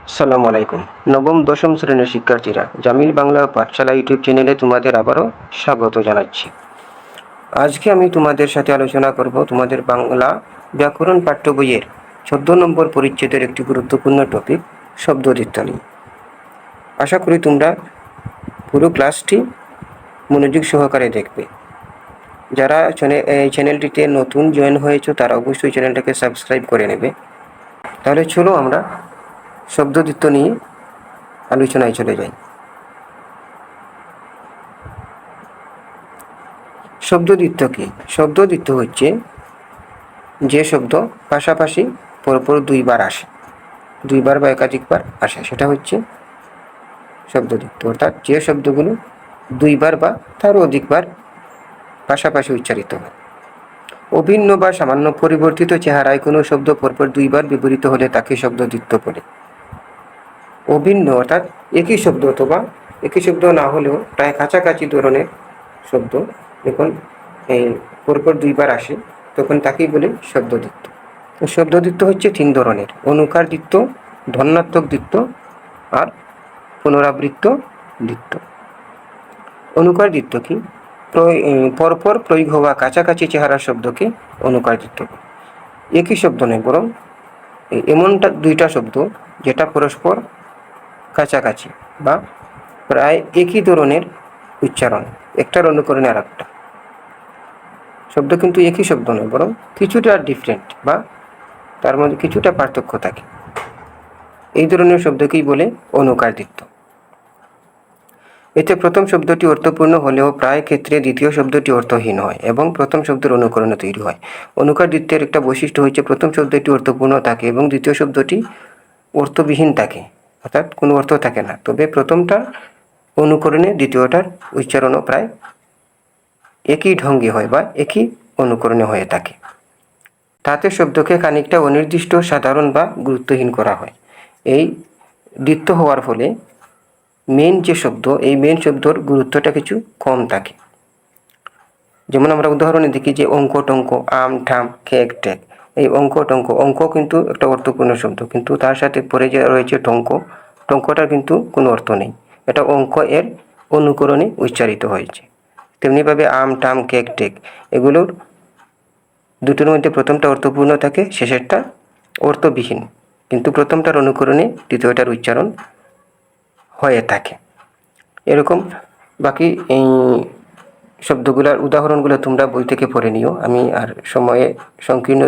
আসসালামু আলাইকুম। নবম দশম শ্রেণীর শিক্ষার্থীরা জামিল বাংলা পাঠশালা ইউটিউব চ্যানেলে তোমাদের আবারও স্বাগত জানাচ্ছি। আজকে আমি তোমাদের সাথে আলোচনা করব তোমাদের বাংলা ব্যাকরণ পাঠ্য বইয়ের 14 নম্বর পরিচ্ছেদের একটি গুরুত্বপূর্ণ টপিক শব্দদ্বীত্ব নিয়ে। আশা করি তোমরা পুরো ক্লাসটি মনোযোগ সহকারে দেখবে। যারা এই চ্যানেলটিতে নতুন জয়েন হয়েছে তারা অবশ্যই চ্যানেলটাকে সাবস্ক্রাইব করে নেবে। তাহলে চলো আমরা শব্দদ্বীত্ব নিয়ে আলোচনায় চলে যাই। শব্দদ্বীত্ব কি? শব্দদ্বীত্ব হচ্ছে যে শব্দ পাশাপাশি পরপর দুইবার আসে, দুইবার বা একাধিকবার আসে, সেটা হচ্ছে শব্দদ্বীত্ব। অর্থাৎ যে শব্দগুলো দুইবার বা তারও অধিকবার পাশাপাশি উচ্চারিত হয়। অভিন্ন বা সামান্য পরিবর্তিত চেহারায় কোনো শব্দ পরপর দুইবার ব্যবহৃত হলে তাকে শব্দদ্বীত্ব বলে। অভিন্ন অর্থাৎ একই শব্দ অথবা একই শব্দ না হলেও প্রায় কাছাকাছি ধরনের শব্দ যখন এই পরপর দুইবার আসে তখন তাকেই বলে শব্দদ্বীত্ব। শব্দদ্বীত্ব হচ্ছে 3 ধরনের: অনুকার দ্বিত্ব, ধন্যাত্মক দ্বিত্ব আর পুনরাবৃত্ত দ্বিত্ব। অনুকার দ্বিত্ব কি? পরপর প্রয়োগ হওয়া কাছাকাছি চেহারার শব্দকে অনুকার দ্বিত্ব বলে। একই শব্দ নয়, বরং এমনটা দুইটা শব্দ যেটা পরস্পর কাছাকাছি বা প্রায় একই ধরনের উচ্চারণ, একটার অনুকরণে আর একটা শব্দ, কিন্তু একই শব্দ নয়, বরং কিছুটা ডিফারেন্ট বা তার মধ্যে কিছুটা পার্থক্য থাকে, এই ধরনের শব্দকেই বলে অনুকার দ্বিত্ব। এতে প্রথম শব্দটি অর্থপূর্ণ হলেও প্রায় ক্ষেত্রে দ্বিতীয় শব্দটি অর্থহীন হয় এবং প্রথম শব্দের অনুকরণে তৈরি হয়। অনুকার দ্বিত্বের একটা বৈশিষ্ট্য হচ্ছে প্রথম শব্দটি অর্থপূর্ণ থাকে এবং দ্বিতীয় শব্দটি অর্থবিহীন থাকে, অর্থাৎ কোনো অর্থ থাকে না। তবে প্রথমটার অনুকরণে দ্বিতীয়টার উচ্চারণও প্রায় একই ঢঙ্গে হয় বা একই অনুকরণে হয়ে থাকে। তাতে শব্দকে খানিকটা অনির্দিষ্ট, সাধারণ বা গুরুত্বহীন করা হয়। এই দ্বিত্ব হওয়ার ফলে মেন যে শব্দ, এই মেন শব্দর গুরুত্বটা কিছু কম থাকে। যেমন আমরা উদাহরণে দেখি যে অঙ্ক টঙ্ক, আম ঠাম, খেক টেক। এই অঙ্ক টঙ্ক, অঙ্ক কিন্তু একটা অর্থপূর্ণ শব্দ, কিন্তু তার সাথে পরে যে রয়েছে টঙ্ক, টঙ্কটার কিন্তু কোনো অর্থ নেই, এটা অঙ্ক এর অনুকরণে উচ্চারিত হয়েছে। তেমনিভাবে আম টাম কেক টেক, এগুলোর দুটোর মধ্যে প্রথমটা অর্থপূর্ণ থাকে, শেষেরটা অর্থবিহীন, কিন্তু প্রথমটার অনুকরণে দ্বিতীয়টার উচ্চারণ হয়ে থাকে। এরকম বাকি এই শব্দগুলোর উদাহরণগুলো তোমরা বই থেকে পড়ে নিও। আমি আর সময়ে সংকীর্ণ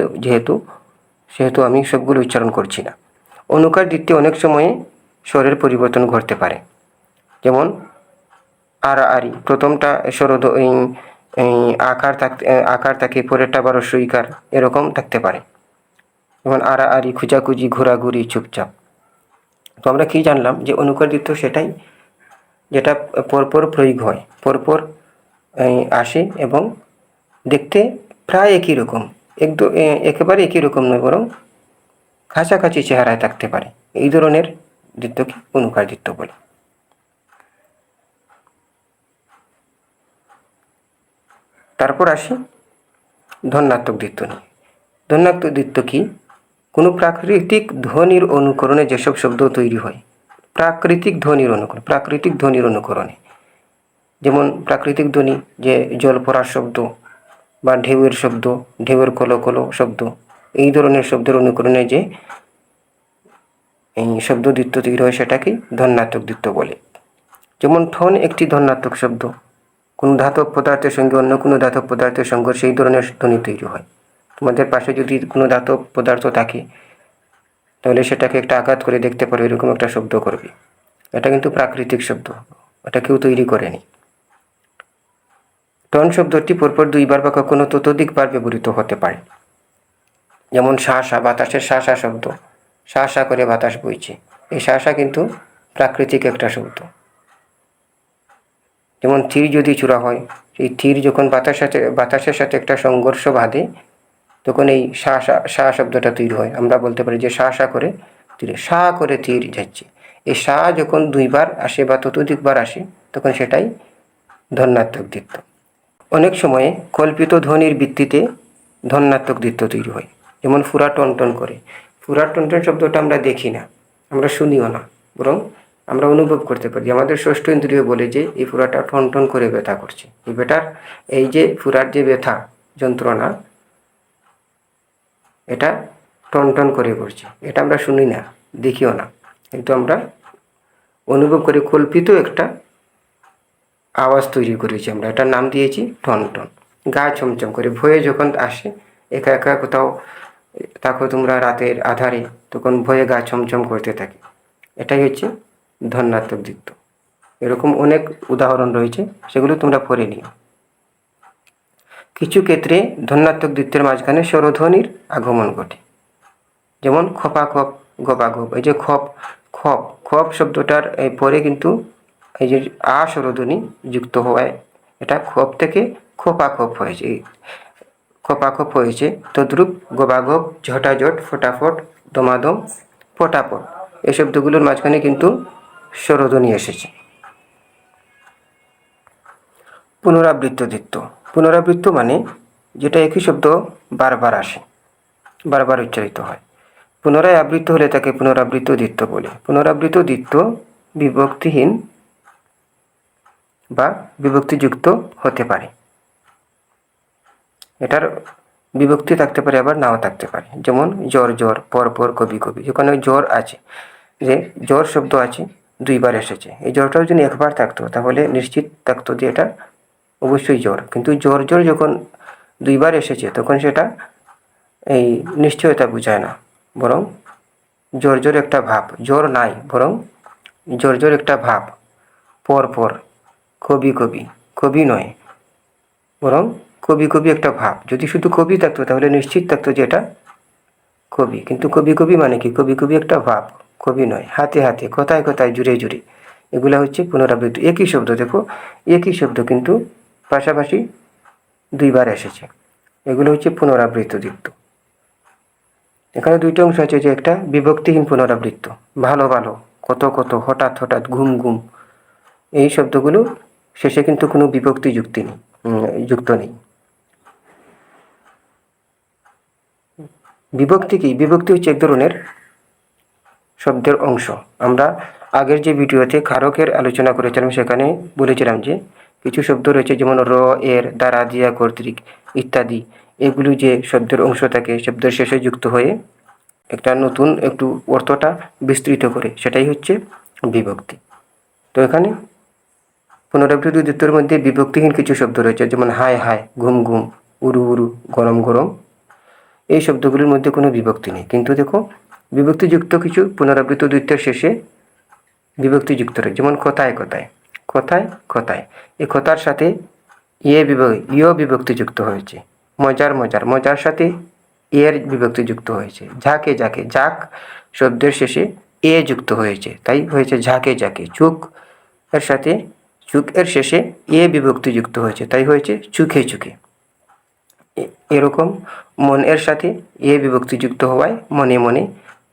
সেহেতু আমি সবগুলো উচ্চারণ করছি না। অনুকার দ্বিতীয় অনেক সময়ে স্বরের পরিবর্তন ঘটতে পারে, যেমন আড়াআড়ি, প্রথমটা স্বরদ আকার থাকে, পরেরটা আবার সইকার, এরকম থাকতে পারে। যেমন আড়াআড়ি, খুঁজাখুঁজি, ঘোরাঘুরি, চুপচাপ। তো আমরা কি জানলাম যে অনুকার দ্বিত্ব সেটাই যেটা পরপর প্রয়োগ হয়, পরপর আসে এবং দেখতে প্রায় একই রকম, একেবারে একই রকম নয়, বরং কাছাকাছি চেহারায় থাকতে পারে। এই ধরনের দ্বিত্বকে অনুকার দ্বিত্ব বলে। তারপর আসি ধন্যাত্মক দ্বিত্ব নিয়ে। ধন্যাত্মক দ্বিত্ব কি? কোনো প্রাকৃতিক ধ্বনির অনুকরণে যেসব শব্দ তৈরি হয়, প্রাকৃতিক ধ্বনির অনুকরণে, যেমন প্রাকৃতিক ধ্বনি, যে জল পড়ার শব্দ বা ঢেউয়ের শব্দ, ঢেউয়ের কলো কলো শব্দ, এই ধরনের শব্দের অনুকরণে যে এই শব্দদ্বীত্ব তৈরি হয় সেটাকেই ধন্যাত্মক দ্বিত্ব বলে। যেমন ঠন একটি ধন্যাত্মক শব্দ, কোনো ধাতব পদার্থের সঙ্গে অন্য কোনো ধাতব পদার্থের সংঘর্ষে এই ধরনের ধ্বনি তৈরি হয়। তোমাদের পাশে যদি কোনো ধাতব পদার্থ থাকে তাহলে সেটাকে একটা আঘাত করে দেখতে পারো, এরকম একটা শব্দ করবে। এটা কিন্তু প্রাকৃতিক শব্দ, এটা কেউ তৈরি করেনি। টন শব্দটি পরপর দুইবার বা কখনো ততোধিকবার ব্যবহৃত হতে পারে। যেমন শা শা, বাতাসের শা শা শব্দ, শা শা করে বাতাস বইছে, এই শা শা কিন্তু প্রাকৃতিক একটা শব্দ। যেমন তীর যদি চূড়া হয়, এই তীর যখন বাতাসের সাথে একটা সংঘর্ষ বাঁধে তখন এই শা শব্দটা তৈরি হয়। আমরা বলতে পারি যে শা শা করে তীর যাচ্ছে। এই শা যখন দুইবার আসে বা ততোধিকবার আসে তখন সেটাই ধন্যাত্মক দ্বিত্ব। অনেক সময়ে কল্পিত ধ্বনির ভিত্তিতে ধন্যাত্মক দ্বিত্ব তৈরি হয়। যেমন ফুরা টন টন করে, ফুরা টন টন শব্দটা আমরা দেখি না, আমরা শুনিও না, বরং আমরা অনুভব করতে পারি। আমাদের ষষ্ঠ ইন্দ্রিয় বলে যে এই ফুরাটা ঠন ঠন করে ব্যথা করছে। এই যে ফুরার যে ব্যথা যন্ত্রণা, এটা টন টন করে করছে, এটা আমরা শুনি না, দেখিও না, কিন্তু আমরা অনুভব করে কল্পিত একটা আওয়াজ তৈরি করেছি। আমরা এটার নাম দিয়েছি টন টন। গা ছমছম করে ভয়ে যখন আসে, একা একা কোথাও থাকো তোমরা রাতের আধারে, তখন ভয়ে গা ছমছম করতে থাকে, এটাই হচ্ছে ধন্যাত্মক দিত্য। এরকম অনেক উদাহরণ রয়েছে, সেগুলো তোমরা পড়ে নিও। কিছু ক্ষেত্রে ধন্যাত্মক দিত্যের মাঝখানে স্বরধ্বনির আগমন ঘটে, যেমন খপা খপ, গপা গপ। এই যে খপ খপ খপ শব্দটার পরে কিন্তু এই যে আ স্বরধ্বনি যুক্ত হওয়ায় এটা খপ থেকে খোপা খপ হয়েছে, এই খপা খপ হয়েছে। তদ্রূপ গবাগপ, ঝটাঝট, ফটাফট, দমাদম, পটাপট, এই শব্দগুলোর মাঝখানে কিন্তু স্বরধ্বনি এসেছে। পুনরাবৃত্ত দিত্য। পুনরাবৃত্ত মানে যেটা একই শব্দ বারবার আসে, বারবার উচ্চারিত হয়। পুনরায় আবৃত্ত হলে তাকে পুনরাবৃত্ত দিত্য বলে। পুনরাবৃত্ত দিত্য বিভক্তিহীন বা বিভক্তিযুক্ত হতে পারে। এটার বিভক্তি থাকতে পারে, আবার নাও থাকতে পারে। যেমন জ্বর জ্বর, পর পর, কবি কবি। যেখানে জ্বর আছে, যে জ্বর শব্দ আছে, দুইবার এসেছে, এই জ্বরটাও যদি একবার থাকতো তাহলে নিশ্চিত থাকতো যে এটা অবশ্যই জ্বর। কিন্তু জ্বর জ্বর যখন দুইবার এসেছে তখন সেটা এই নিশ্চয়তা বোঝায় না, বরং জ্বর জ্বর একটা ভাব, জ্বর নাই বরং জ্বর জ্বর একটা ভাব। পর পর, কবি কবি, কবি নয় বরং কবি কবি একটা ভাব। যদি শুধু কবি থাকতো তাহলে নিশ্চিত থাকতো যে এটা কবি, কিন্তু কবি কবি মানে কি? কবি কবি একটা ভাব, কবি নয়। হাতে হাতে, কথায় কথায়, জুড়ে জুড়ে, এগুলা হচ্ছে পুনরাবৃত্তি। একই শব্দ, দেখো একই শব্দ কিন্তু পাশাপাশি দুইবার এসেছে, এগুলো হচ্ছে পুনরাবৃত্ত দিত্য। এখানে দুইটা অংশ আছে, যে একটা বিভক্তিহীন পুনরাবৃত্ত, ভালো ভালো, কত কত, হঠাৎ হঠাৎ, ঘুম ঘুম, এই শব্দগুলো শেষে কিন্তু কোনো বিভক্তি যুক্ত নেই। বিভক্তি কি? বিভক্তি হচ্ছে এক ধরনের শব্দের অংশ। আমরা আগের যে ভিডিওতে কারকের আলোচনা করেছিলাম সেখানে বলেছিলাম যে কিছু শব্দ রয়েছে, যেমন র, এর, দ্বারা, দিয়া, কর্তৃক ইত্যাদি, এগুলো যে শব্দের অংশ থাকে, শব্দের শেষে যুক্ত হয়ে একটা নতুন একটু অর্থটা বিস্তৃত করে, সেটাই হচ্ছে বিভক্তি। তো এখানে পুনরাবৃত্ত দ্বিতীয়ের মধ্যে বিভক্তিহীন কিছু শব্দ রয়েছে, যেমন হায় হায়, ঘুম ঘুম, উরু উরু, গরম গরম, এই শব্দগুলির মধ্যে কোনো বিভক্তি নেই। কিন্তু দেখো বিভক্তিযুক্ত কিছু পুনরাবৃত্ত দ্বিতীয়ের শেষে বিভক্তিযুক্ত রয়েছে, যেমন কথায় কথায়, কথায় কথায়, এই কথার সাথে ইয় বিভক্তিযুক্ত হয়েছে। মজার মজার, মজার সাথে এর বিভক্তিযুক্ত হয়েছে। ঝাঁকে ঝাঁকে, ঝাঁক শব্দের শেষে এ যুক্ত হয়েছে, তাই হয়েছে ঝাঁকে ঝাঁকে। চুক এর সাথে, চুক এর শেষে এ বিভক্তিযুক্ত হয়েছে, তাই হয়েছে চুকে চুকে। এরকম মন এর সাথে এ বিভক্তিযুক্ত হওয়ায় মনে মনে,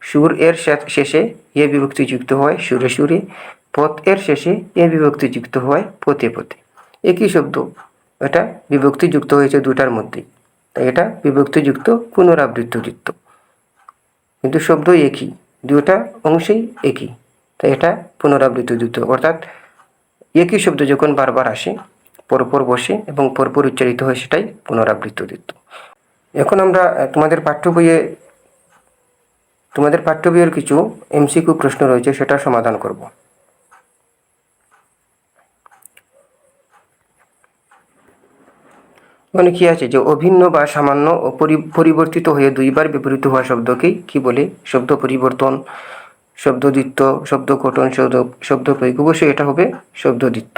সুর এর শেষে এ বিভক্তিযুক্ত হওয়ায় সুরে সুরে, পথ এর শেষে এ বিভক্তিযুক্ত হওয়ায় পথে পথে। একই শব্দ, এটা বিভক্তিযুক্ত হয়েছে দুটার মধ্যেই, তাই এটা বিভক্তিযুক্ত পুনরাবৃত্ত যুক্ত, কিন্তু শব্দ একই, দুটা অংশেই একই, তাই এটা পুনরাবৃত্ত যুক্ত। অর্থাৎ একই শব্দ যখন বারবার আসে, পরপর বসে এবং পরপর উচ্চারিত হয়, সেটাই পুনরাবৃত্ত দ্বিত্ব। এখন আমরা তোমাদের পাঠ্য বইয়ের কিছু এমসিকিউ প্রশ্ন রয়েছে, সেটা সমাধান করব। মানে কি আছে, যে অভিন্ন বা সামান্য পরিবর্তিত হয়ে দুইবার ব্যবহৃত হওয়া শব্দকেই কি বলে? শব্দ পরিবর্তন, শব্দদ্বিত্ব, শব্দকটন, শব্দ প্রয়োগ। অবশ্যই এটা হবে শব্দদ্বিত্ব,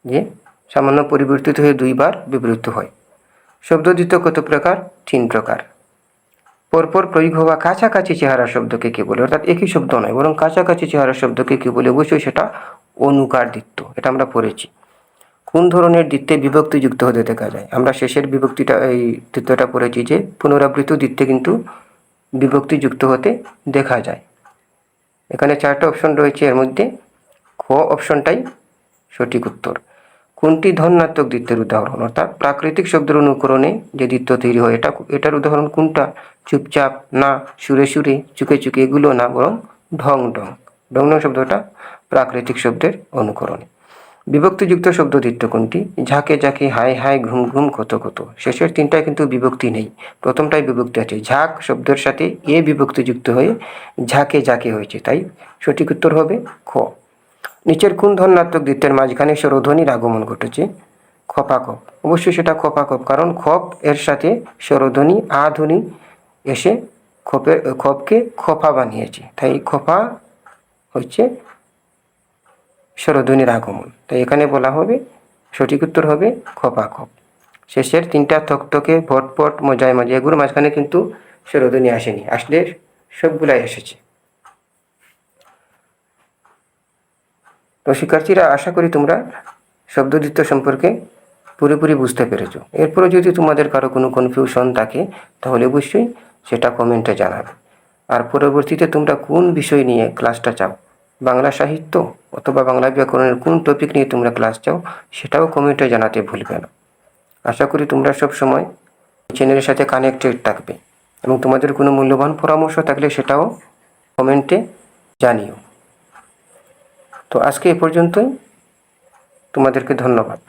যে সামান্য পরিবর্তিত হয়ে দুইবার ব্যবহৃত হয়। শব্দদ্বিত্ব কত প্রকার? 3 প্রকার। পরপর প্রয়োগ হওয়া কাছাকাছি চেহারা শব্দকে কি বলে? অর্থাৎ একই শব্দ নয়, বরং কাছাকাছি চেহারা শব্দকে কি বলে? অবশ্যই সেটা অনুকার দ্বিত্ব, এটা আমরা পড়েছি। কোন ধরনের দ্বিত্বে বিভক্তি যুক্ত হতে দেখা যায়? আমরা শেষের বিভক্তিটা, এই দ্বিত্বটা পড়েছি, যে পুনরাবৃত্ত দ্বিত্বে কিন্তু বিভক্তি যুক্ত হতে দেখা যায়। এখানে 4টা অপশন রয়েছে, এর মধ্যে খ অপশনটাই সঠিক উত্তর। কোনটি ধন্যাত্মক দ্বিত্বের উদাহরণ? অর্থাৎ প্রাকৃতিক শব্দের অনুকরণে যে দ্বিত্ব তৈরি হয়, এটার উদাহরণ কোনটা? চুপচাপ না, সুরে সুরে, চুকে চুকে, এগুলো না, বরং ঢং ঢং। ঢং ঢং শব্দটা প্রাকৃতিক শব্দের অনুকরণ। বিভক্তিযুক্ত শব্দ দ্বিত্ব কোনটি? ঝাঁকে ঝাঁকে, হাই হাই, ঘুম ঘুম, কত কত। শেষের তিনটায় কিন্তু বিভক্তি নেই, প্রথমটায় বিভক্তি আছে। ঝাঁক শব্দের সাথে এ বিভক্তিযুক্ত হয়ে ঝাঁকে ঝাঁকে হয়েছে, তাই সঠিক উত্তর হবে খ। নিচের কোন ধ্বন্যাত্মক দ্বিত্বের মাঝখানে স্বরধ্বনির আগমন ঘটেছে? খপাখপ। অবশ্যই সেটা খপাখপ, কারণ খপ এর সাথে স্বরধ্বনি আ ধ্বনি এসে খপকে খপা বানিয়েছে, তাই খপা হচ্ছে স্বরধ্বনির আগমন, তাই এখানে বলা হবে সঠিক উত্তর হবে খপাখপ। শেষের তিনটা থকথকে, ভটপট, মজায় মজায়, এগুলোর মাঝখানে কিন্তু স্বরধ্বনি আসেনি, আসলে সবগুলাই এসেছে। তো শিক্ষার্থীরা, আশা করি তোমরা শব্দদ্বিত্ব সম্পর্কে পুরোপুরি বুঝতে পেরেছো। এরপরে যদি তোমাদের কারো কোনো কনফিউশন থাকে তাহলে অবশ্যই সেটা কমেন্টে জানাবে। আর পরবর্তীতে তোমরা কোন বিষয় নিয়ে ক্লাসটা চাও, বাংলা সাহিত্য অথবা বাংলা ব্যাকরণের কোন টপিক নিয়ে তোমরা ক্লাস চাও, সেটাও কমেন্টে জানাতে ভুলবে না। আশা করি তোমরা সব সময় চ্যানেলের সাথে কানেক্টেড থাকবে এবং তোমাদের কোনো মূল্যবান পরামর্শ থাকলে সেটাও কমেন্টে জানিও। তো আজকে এ পর্যন্তই, তোমাদেরকে ধন্যবাদ।